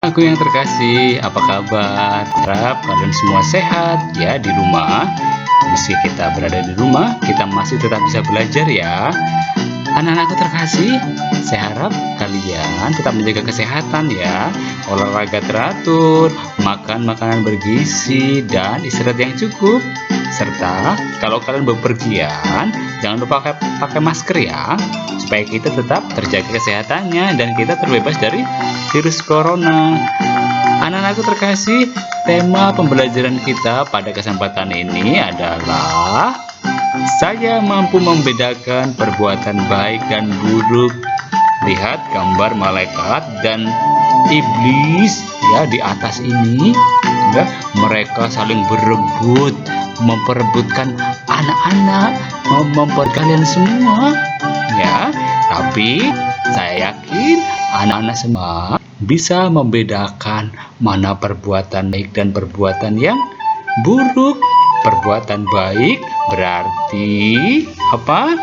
Aku yang terkasih, apa kabar? Harap kalian semua sehat ya di rumah. Meski kita berada di rumah, kita masih tetap bisa belajar ya. Anak-anakku terkasih, saya harap kalian tetap menjaga kesehatan ya. Olahraga teratur, makan makanan bergizi, dan istirahat yang cukup. Serta kalau kalian bepergian, jangan lupa pakai masker ya, supaya kita tetap terjaga kesehatannya dan kita terbebas dari virus corona. Anak-anakku terkasih, tema pembelajaran kita pada kesempatan ini adalah saya mampu membedakan perbuatan baik dan buruk. Lihat gambar malaikat dan iblis ya di atas ini ya, mereka saling berebut, memperebutkan anak-anak, kalian semua ya. Tapi saya yakin anak-anak semua bisa membedakan mana perbuatan baik dan perbuatan yang buruk. Perbuatan baik berarti apa?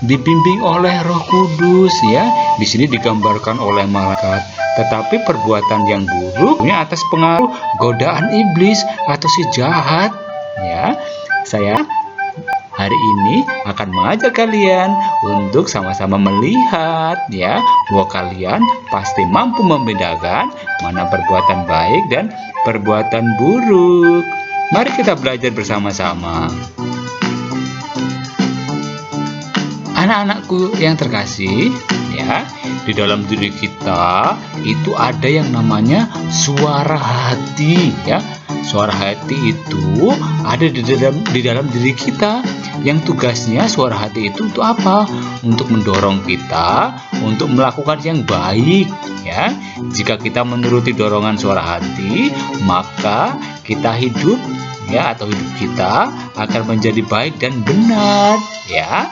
Dibimbing oleh Roh Kudus ya. Di sini digambarkan oleh malaikat. Tetapi perbuatan yang buruk ini atas pengaruh godaan iblis atau si jahat ya. Saya hari ini akan mengajak kalian untuk sama-sama melihat ya, bahwa kalian pasti mampu membedakan mana perbuatan baik dan perbuatan buruk. Mari kita belajar bersama-sama. Anak-anakku yang terkasih, ya, di dalam diri kita itu ada yang namanya suara hati, ya. Suara hati itu ada di dalam diri kita. Yang tugasnya suara hati itu untuk apa? Untuk mendorong kita untuk melakukan yang baik, ya. Jika kita menuruti dorongan suara hati, maka kita hidup ya, atau hidup kita akan menjadi baik dan benar, ya.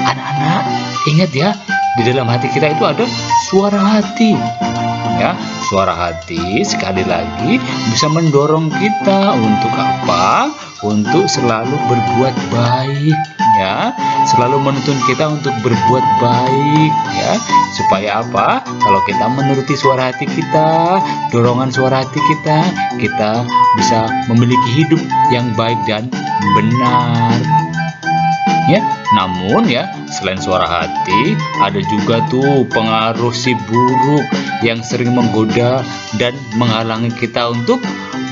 Anak-anak, ingat ya, di dalam hati kita itu ada suara hati. Ya, suara hati sekali lagi bisa mendorong kita untuk apa? Untuk selalu berbuat baik, ya. Selalu menuntun kita untuk berbuat baik, ya. Supaya apa? Kalau kita menuruti suara hati kita, dorongan suara hati kita bisa memiliki hidup yang baik dan benar. Ya, namun ya, selain suara hati, ada juga tuh pengaruh si buruk yang sering menggoda dan menghalangi kita untuk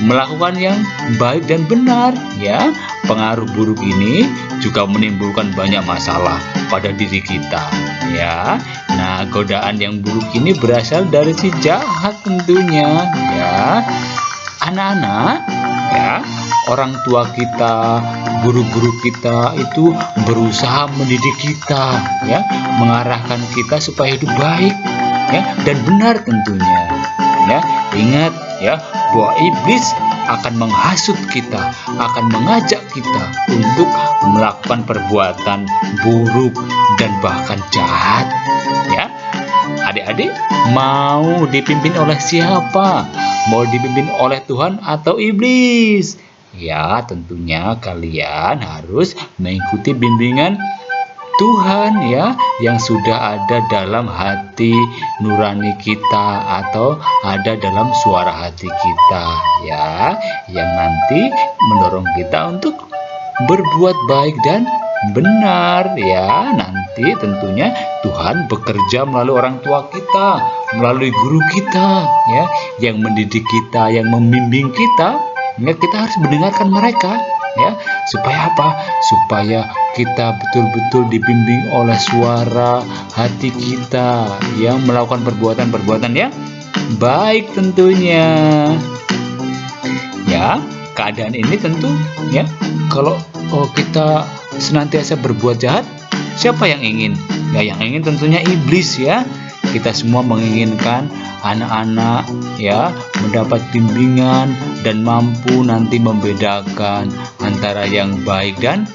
melakukan yang baik dan benar, ya. Pengaruh buruk ini juga menimbulkan banyak masalah pada diri kita, ya. Nah, godaan yang buruk ini berasal dari si jahat tentunya, ya. Anak-anak, ya, orang tua kita, guru-guru kita itu berusaha mendidik kita, ya, mengarahkan kita supaya hidup baik, ya, dan benar tentunya. Ya, ingat ya, bahwa iblis akan menghasut kita, akan mengajak kita untuk melakukan perbuatan buruk dan bahkan jahat, ya. Adik-adik mau dipimpin oleh siapa? Mau dipimpin oleh Tuhan atau iblis? Ya, tentunya kalian harus mengikuti bimbingan Tuhan ya, yang sudah ada dalam hati nurani kita atau ada dalam suara hati kita ya, yang nanti mendorong kita untuk berbuat baik dan benar ya. Nanti tentunya Tuhan bekerja melalui orang tua kita, melalui guru kita ya, yang mendidik kita, yang membimbing kita. Ya, kita harus mendengarkan mereka ya, supaya apa? Supaya kita betul-betul dibimbing oleh suara hati kita yang melakukan perbuatan-perbuatan yang baik tentunya. Ya, keadaan ini tentu ya, kalau kita senantiasa berbuat jahat, siapa yang ingin? Ya, yang ingin tentunya iblis ya. Kita semua menginginkan anak-anak ya mendapat bimbingan dan mampu nanti membedakan antara yang baik dan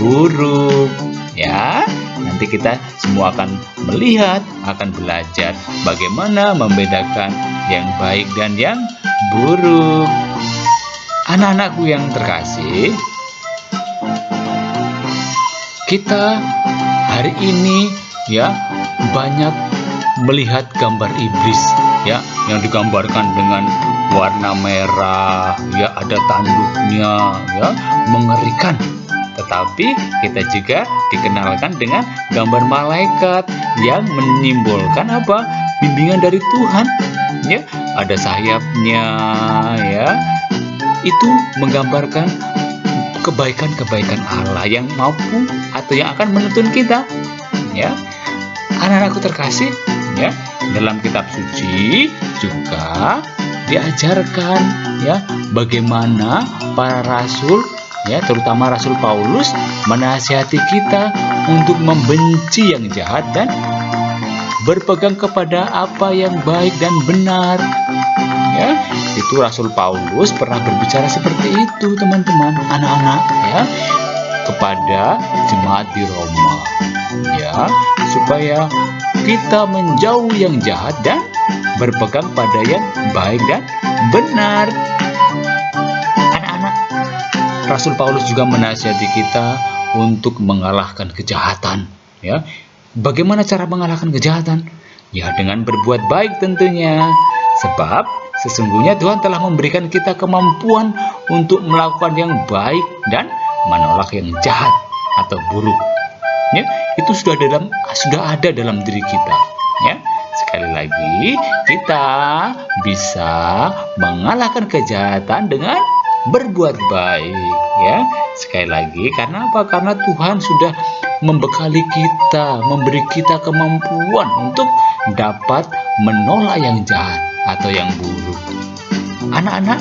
buruk ya. Nanti kita semua akan melihat, akan belajar bagaimana membedakan yang baik dan yang buruk. Anak-anakku yang terkasih, kita hari ini ya banyak melihat gambar iblis ya, yang digambarkan dengan warna merah, ya, ada tanduknya, ya, mengerikan. Tetapi kita juga dikenalkan dengan gambar malaikat yang menyimbolkan apa? Bimbingan dari Tuhan, ya. Ada sayapnya, ya. Itu menggambarkan kebaikan-kebaikan Allah yang mampu atau yang akan menuntun kita, ya. Anak-anakku terkasih, ya, dalam kitab suci juga diajarkan, ya, bagaimana para rasul, ya, terutama Rasul Paulus menasihati kita untuk membenci yang jahat dan berpegang kepada apa yang baik dan benar. Ya, itu Rasul Paulus pernah berbicara seperti itu, teman-teman, anak-anak, ya, kepada jemaat di Roma, ya, supaya kita menjauhi yang jahat dan berpegang pada yang baik dan benar. Anak-anak, Rasul Paulus juga menasihati kita untuk mengalahkan kejahatan, ya. Bagaimana cara mengalahkan kejahatan? Ya, dengan berbuat baik tentunya. Sebab sesungguhnya Tuhan telah memberikan kita kemampuan untuk melakukan yang baik dan menolak yang jahat atau buruk. Ya, itu sudah ada dalam diri kita, ya. Sekali lagi, kita bisa mengalahkan kejahatan dengan berbuat baik, ya. Sekali lagi, karena apa? Karena Tuhan sudah membekali kita, memberi kita kemampuan untuk dapat menolak yang jahat atau yang buruk. Anak-anak,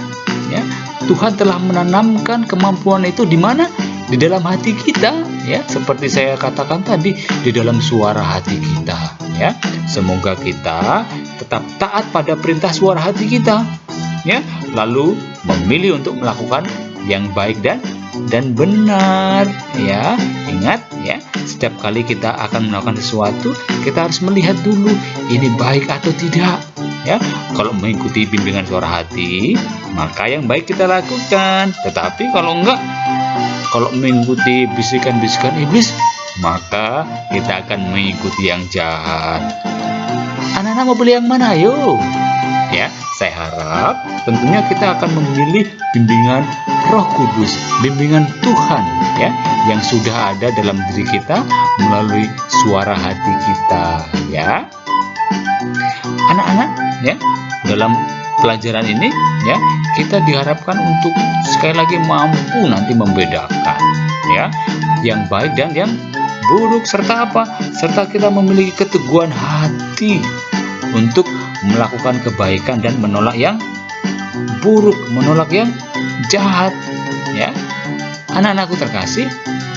ya, Tuhan telah menanamkan kemampuan itu di mana? Di dalam hati kita, ya, seperti saya katakan tadi, di dalam suara hati kita, ya. Semoga kita tetap taat pada perintah suara hati kita, ya, lalu memilih untuk melakukan yang baik dan benar, ya. Ingat, ya, setiap kali kita akan melakukan sesuatu, kita harus melihat dulu ini baik atau tidak, ya. Kalau mengikuti bimbingan suara hati, maka yang baik kita lakukan. Tetapi kalau enggak, kalau mengikuti bisikan-bisikan iblis, maka kita akan mengikuti yang jahat. Anak-anak mau pilih yang mana? Ayo, ya. Saya harap tentunya kita akan memilih bimbingan Roh Kudus, bimbingan Tuhan, ya, yang sudah ada dalam diri kita melalui suara hati kita, ya. Anak-anak, ya, dalam pelajaran ini, ya, kita diharapkan untuk sekali lagi mampu nanti membedakan, ya, yang baik dan yang buruk, serta apa? Serta kita memiliki keteguhan hati untuk melakukan kebaikan dan menolak yang buruk, menolak yang jahat, ya. Anak-anakku terkasih,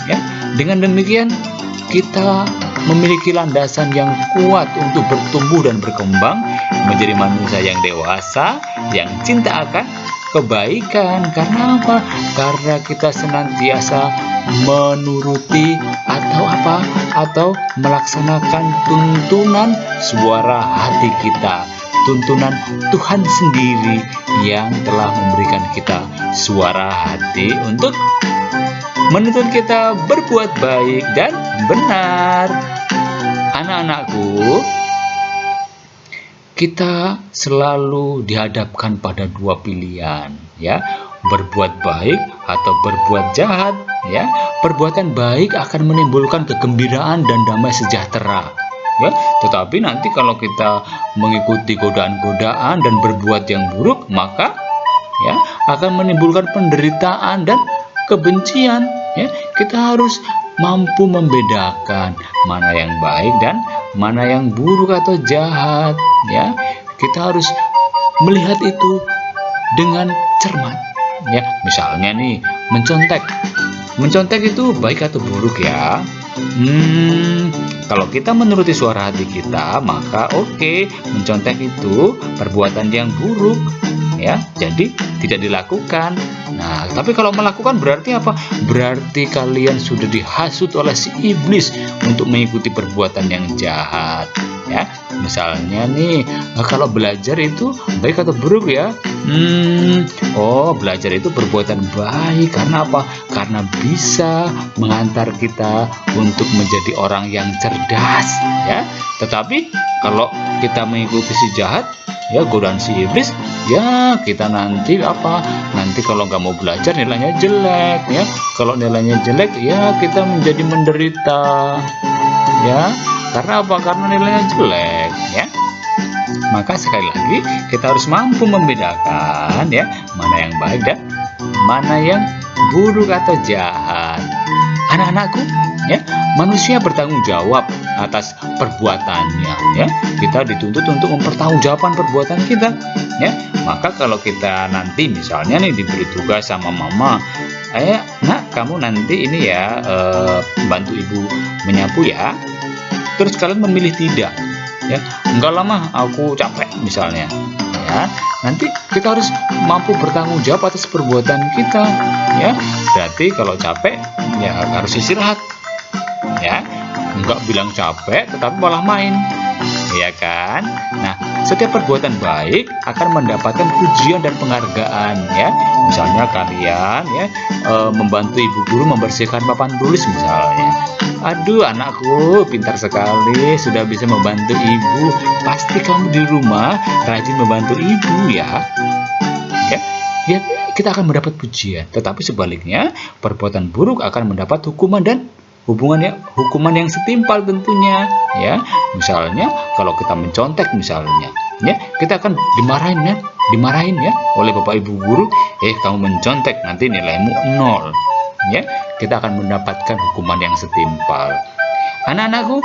ya, dengan demikian kita memiliki landasan yang kuat untuk bertumbuh dan berkembang menjadi manusia yang dewasa, yang cinta akan kebaikan. Karena apa? Karena kita senantiasa menuruti atau melaksanakan tuntunan suara hati kita, tuntunan Tuhan sendiri yang telah memberikan kita suara hati untuk menuntun kita berbuat baik dan benar. Anak-anakku, kita selalu dihadapkan pada dua pilihan, ya, berbuat baik atau berbuat jahat, ya. Perbuatan baik akan menimbulkan kegembiraan dan damai sejahtera, ya. Tetapi nanti kalau kita mengikuti godaan-godaan dan berbuat yang buruk, maka, ya, akan menimbulkan penderitaan dan kebencian, ya. Kita harus mampu membedakan mana yang baik dan mana yang buruk atau jahat, ya. Kita harus melihat itu dengan cermat, ya. Misalnya nih, mencontek itu baik atau buruk, ya. Kalau kita menuruti suara hati kita, maka oke, mencontek itu perbuatan yang buruk, ya. Jadi tidak dilakukan. Nah, tapi kalau melakukan berarti apa? Berarti kalian sudah dihasut oleh si iblis untuk mengikuti perbuatan yang jahat, ya. Misalnya nih, kalau belajar itu baik atau buruk, ya? Belajar itu perbuatan baik. Karena apa? Karena bisa mengantar kita untuk menjadi orang yang cerdas, ya. Tetapi kalau kita mengikuti si jahat, ya, godaan si iblis, ya kita nanti apa? Nanti kalau nggak mau belajar nilainya jelek, ya. Kalau nilainya jelek, ya kita menjadi menderita, ya. Karena apa? Karena nilainya jelek, ya. Maka sekali lagi kita harus mampu membedakan, ya, mana yang baik dan mana yang buruk atau jahat. Anak-anakku, ya, manusia bertanggung jawab atas perbuatannya, ya. Kita dituntut untuk mempertanggungjawabkan perbuatan kita, ya. Maka kalau kita nanti misalnya nih diberi tugas sama mama, nak kamu nanti ini ya bantu ibu menyapu ya. Terus kalian memilih tidak, ya, enggak lama aku capek misalnya, ya. Nanti kita harus mampu bertanggung jawab atas perbuatan kita, ya. Berarti kalau capek ya harus istirahat, ya. Enggak bilang capek tetapi malah main, ya kan? Nah, setiap perbuatan baik akan mendapatkan pujian dan penghargaan, ya. Misalnya kalian ya membantu ibu guru membersihkan papan tulis misalnya. Aduh, anakku pintar sekali, sudah bisa membantu ibu. Pasti kamu di rumah rajin membantu ibu, ya. Ya, kita akan mendapat pujian. Tetapi sebaliknya, perbuatan buruk akan mendapat hukuman dan hukuman yang setimpal tentunya, ya. Misalnya kalau kita mencontek misalnya, ya, kita akan dimarahin ya oleh bapak ibu guru. Kamu mencontek, nanti nilaimu 0. Ya, kita akan mendapatkan hukuman yang setimpal. Anak-anakku,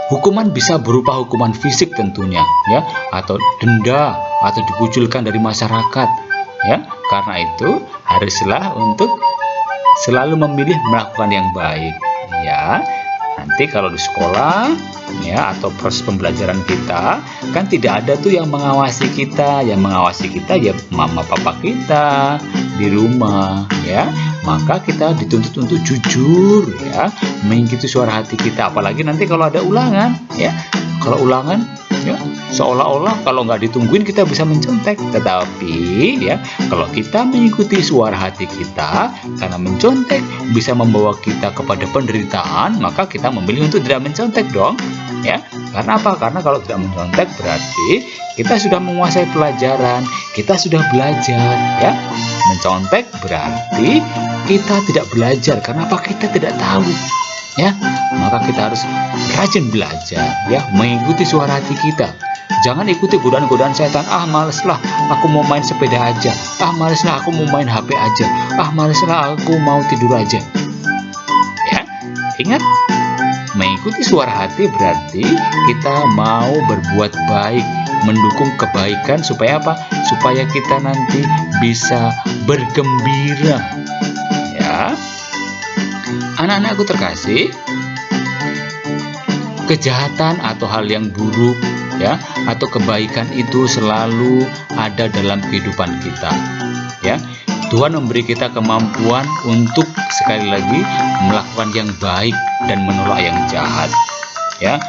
hukuman bisa berupa hukuman fisik tentunya, ya, atau denda, atau dikucilkan dari masyarakat, ya. Karena itu haruslah untuk selalu memilih melakukan yang baik, ya. Nanti kalau di sekolah, ya, atau proses pembelajaran kita kan tidak ada tuh yang mengawasi kita. Yang mengawasi kita ya mama papa kita di rumah, ya. Maka kita dituntut untuk jujur, ya, mengikuti suara hati kita. Apalagi nanti kalau ada ulangan, ya. Kalau ulangan, ya, seolah-olah kalau nggak ditungguin kita bisa mencontek. Tetapi ya, kalau kita mengikuti suara hati kita, karena mencontek bisa membawa kita kepada penderitaan, maka kita memilih untuk tidak mencontek dong, ya. Karena apa? Karena kalau tidak mencontek berarti kita sudah menguasai pelajaran, kita sudah belajar, ya. Mencontek berarti kita tidak belajar. Karena apa? Kita tidak tahu, ya. Maka kita harus rajin belajar, ya, mengikuti suara hati kita. Jangan ikuti godaan-godaan setan. Males lah, aku mau main sepeda aja. Males lah, aku mau main HP aja. Males lah, aku mau tidur aja. Ya, ingat, mengikuti suara hati berarti kita mau berbuat baik, mendukung kebaikan supaya apa? Supaya kita nanti bisa bergembira, ya. Anak-anakku terkasih, kejahatan atau hal yang buruk, ya, atau kebaikan itu selalu ada dalam kehidupan kita, ya. Tuhan memberi kita kemampuan untuk sekali lagi melakukan yang baik dan menolak yang jahat, ya.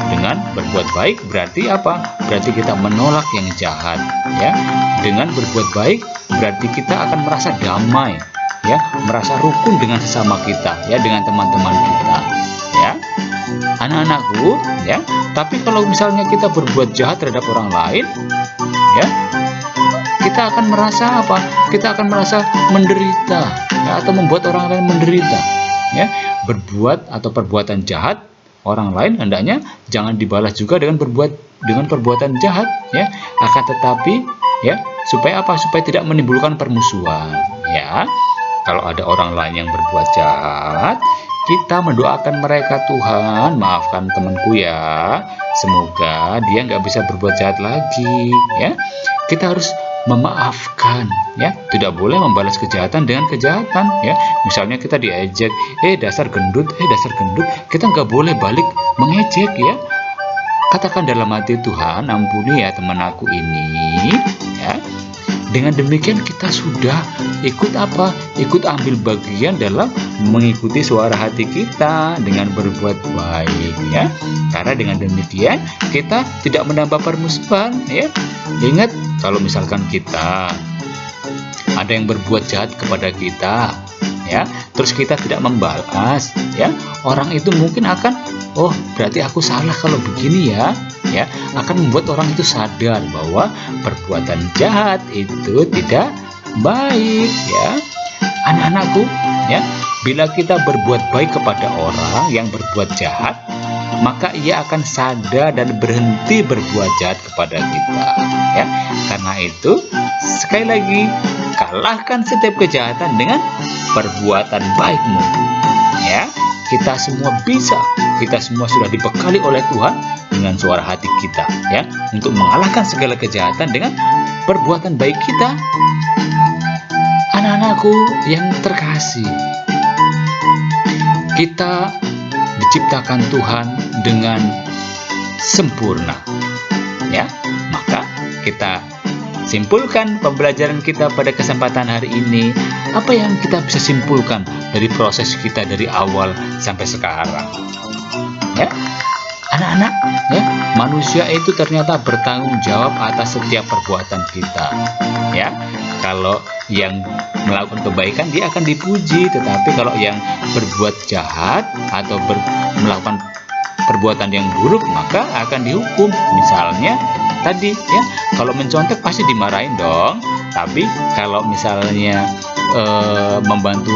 Dengan berbuat baik berarti apa? Berarti kita menolak yang jahat, ya. Dengan berbuat baik berarti kita akan merasa damai, ya, merasa rukun dengan sesama kita, ya, dengan teman-teman kita, ya. Anak-anakku, ya. Tapi kalau misalnya kita berbuat jahat terhadap orang lain, ya, kita akan merasa apa? Kita akan merasa menderita, ya, atau membuat orang lain menderita, ya. Berbuat atau perbuatan jahat orang lain hendaknya jangan dibalas juga dengan perbuatan jahat, ya. Akan tetapi, ya, supaya apa? Supaya tidak menimbulkan permusuhan, ya. Kalau ada orang lain yang berbuat jahat, kita mendoakan mereka, Tuhan maafkan temanku ya, semoga dia nggak bisa berbuat jahat lagi, ya. Kita harus memaafkan, ya, tidak boleh membalas kejahatan dengan kejahatan, ya. Misalnya kita diejek, dasar gendut, kita nggak boleh balik mengejek, ya. Katakan dalam hati, Tuhan ampuni ya teman aku ini, ya. Dengan demikian kita sudah ikut ambil bagian dalam mengikuti suara hati kita dengan berbuat baik, ya. Karena dengan demikian kita tidak menambah permusuhan, ya. Ingat, kalau misalkan kita ada yang berbuat jahat kepada kita, ya, terus kita tidak membalas, ya, orang itu mungkin akan, oh berarti aku salah kalau begini ya, akan membuat orang itu sadar bahwa perbuatan jahat itu tidak baik, ya. Anak-anakku, ya, bila kita berbuat baik kepada orang yang berbuat jahat, maka ia akan sadar dan berhenti berbuat jahat kepada kita, ya. Karena itu, sekali lagi, kalahkan setiap kejahatan dengan perbuatan baikmu, ya. Kita semua bisa, kita semua sudah dibekali oleh Tuhan dengan suara hati kita, ya, untuk mengalahkan segala kejahatan dengan perbuatan baik kita. Anak-anakku yang terkasih, kita diciptakan Tuhan dengan sempurna, ya. Maka kita simpulkan pembelajaran kita pada kesempatan hari ini. Apa yang kita bisa simpulkan dari proses kita dari awal sampai sekarang? Ya, anak-anak, ya, manusia itu ternyata bertanggung jawab atas setiap perbuatan kita. Ya, kalau yang melakukan kebaikan dia akan dipuji, tetapi kalau yang berbuat jahat atau melakukan perbuatan yang buruk maka akan dihukum. Misalnya tadi, ya, kalau mencontek pasti dimarahin dong. Tapi kalau misalnya membantu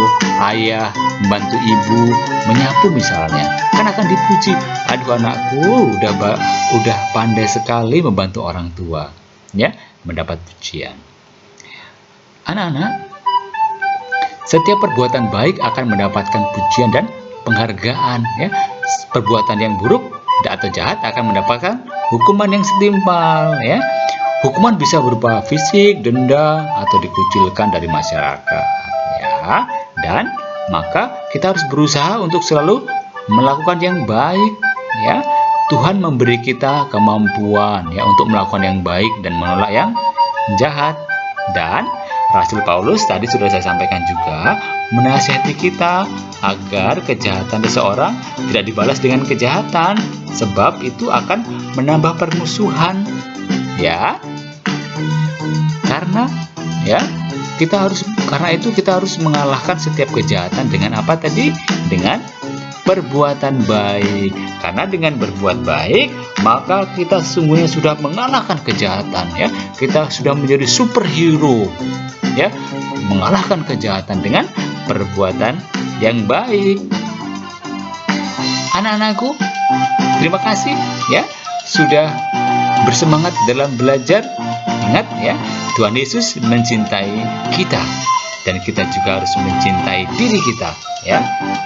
ayah, membantu ibu, menyapu misalnya, kan akan dipuji. Aduh, anakku udah pandai sekali membantu orang tua, ya, mendapat pujian. Anak-anak, setiap perbuatan baik akan mendapatkan pujian dan penghargaan, ya. Perbuatan yang buruk atau jahat akan mendapatkan hukuman yang setimpal, ya. Hukuman bisa berupa fisik, denda, atau dikucilkan dari masyarakat, ya. Dan maka kita harus berusaha untuk selalu melakukan yang baik, ya. Tuhan memberi kita kemampuan, ya, untuk melakukan yang baik dan menolak yang jahat. Dan Rasul Paulus tadi sudah saya sampaikan juga menasihati kita agar kejahatan seseorang tidak dibalas dengan kejahatan, sebab itu akan menambah permusuhan, ya. Karena itu kita harus mengalahkan setiap kejahatan dengan apa tadi? Dengan perbuatan baik. Karena dengan berbuat baik, maka kita sesungguhnya sudah mengalahkan kejahatan, ya. Kita sudah menjadi superhero, ya, mengalahkan kejahatan dengan perbuatan yang baik. Anak-anakku, terima kasih, ya, sudah bersemangat dalam belajar. Ingat, ya, Tuhan Yesus mencintai kita dan kita juga harus mencintai diri kita, ya.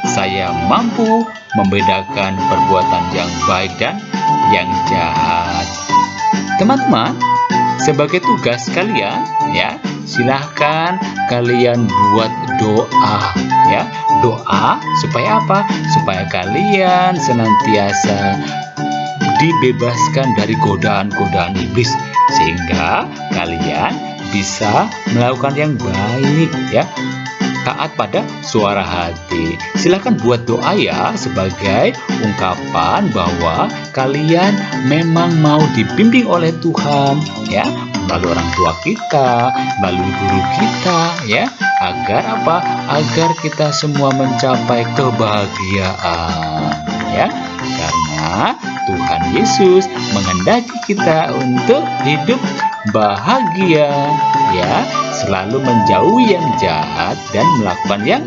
Saya mampu membedakan perbuatan yang baik dan yang jahat. Teman-teman, sebagai tugas kalian, ya, silahkan kalian buat doa, ya. Doa supaya apa? Supaya kalian senantiasa dibebaskan dari godaan-godaan iblis, sehingga kalian bisa melakukan yang baik, ya, taat pada suara hati. Silahkan buat doa, ya, sebagai ungkapan bahwa kalian memang mau dibimbing oleh Tuhan, ya, melalui orang tua kita, melalui guru kita, ya, agar apa? Agar kita semua mencapai kebahagiaan, ya. Karena Tuhan Yesus menghendaki kita untuk hidup bahagia, ya, selalu menjauhi yang jahat dan melakukan yang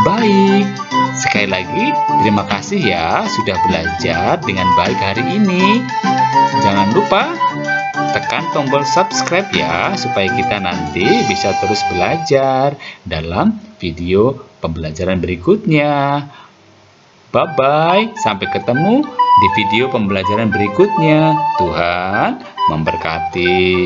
baik. Sekali lagi, terima kasih, ya, sudah belajar dengan baik hari ini. Jangan lupa tekan tombol subscribe, ya, supaya kita nanti bisa terus belajar dalam video pembelajaran berikutnya. Bye-bye, sampai ketemu di video pembelajaran berikutnya. Tuhan memberkati.